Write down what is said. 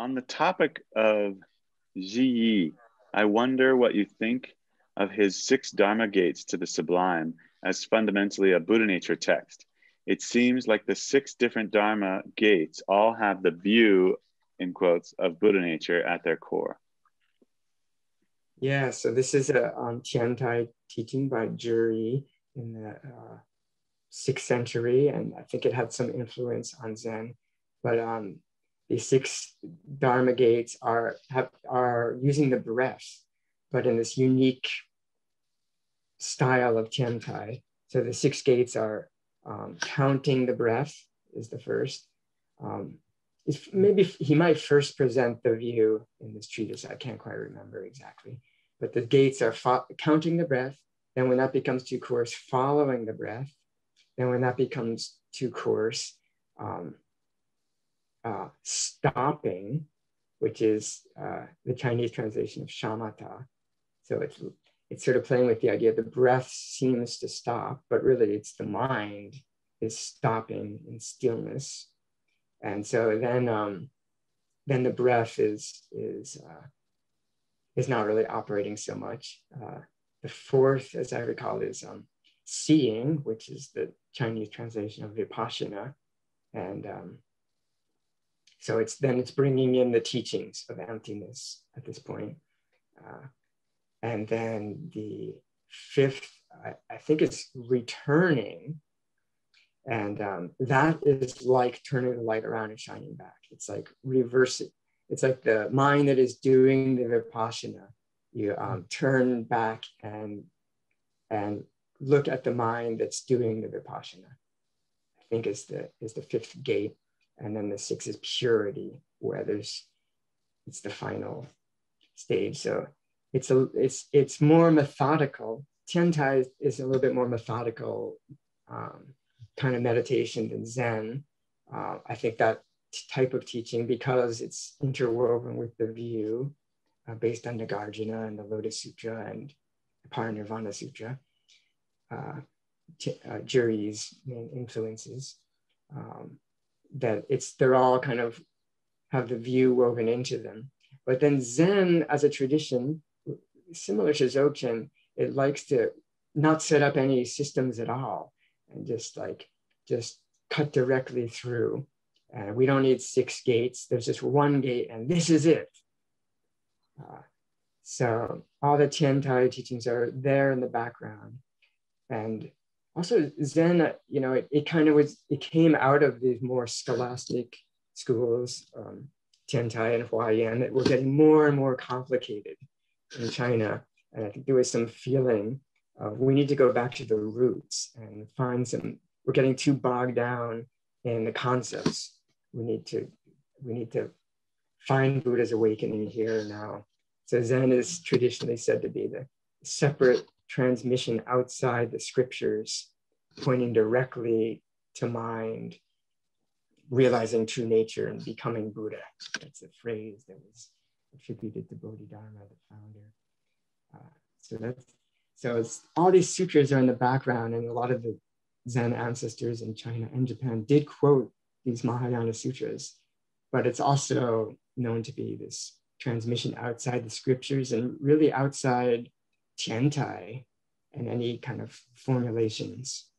On the topic of Zhiyi, I wonder what you think of his six Dharma gates to the sublime as fundamentally a Buddha nature text. It seems like the six different Dharma gates all have the view, in quotes, of Buddha nature at their core. Yeah, so this is a Tiantai teaching by Zhiyi in the 6th century, and I think it had some influence on Zen. But these six Dharma gates are using the breath, but in this unique style of Tiantai. So the six gates are counting the breath is the first. Maybe he might first present the view in this treatise. I can't quite remember exactly. But the gates are counting the breath. Then when that becomes too coarse, following the breath. Then when that becomes too coarse, stopping, which is the Chinese translation of shamatha. So it's sort of playing with the idea the breath seems to stop, but really it's the mind is stopping in stillness. And so then the breath is not really operating so much. The fourth, as I recall, is seeing, which is the Chinese translation of vipassana. And so it's bringing in the teachings of emptiness at this point. And then the fifth, I think it's returning. And that is like turning the light around and shining back. It's like reverse it. It's like the mind that is doing the vipassana. You turn back and look at the mind that's doing the vipassana. I think is the fifth gate. And then the sixth is purity, where it's the final stage. So it's more methodical. Tiantai is a little bit more methodical kind of meditation than Zen. I think that type of teaching, because it's interwoven with the view based on Nagarjuna and the Lotus Sutra and the Parinirvana Sutra, Zhiyi's main influences, that they're all kind of have the view woven into them. But then Zen as a tradition, similar to Dzogchen, it likes to not set up any systems at all and just cut directly through. And we don't need six gates. There's just one gate and this is it. So all the Tiantai teachings are there in the background. And also Zen, it came out of these more scholastic schools, Tiantai and Huayan, that were getting more and more complicated in China. And I think there was some feeling of we need to go back to the roots and we're getting too bogged down in the concepts. We need to find Buddha's awakening here and now. So Zen is traditionally said to be the separate transmission outside the scriptures, pointing directly to mind, realizing true nature and becoming Buddha. That's a phrase that was attributed to Bodhidharma, the founder. So it's all these sutras are in the background, and a lot of the Zen ancestors in China and Japan did quote these Mahayana sutras, but it's also known to be this transmission outside the scriptures and really outside Tiantai and any kind of formulations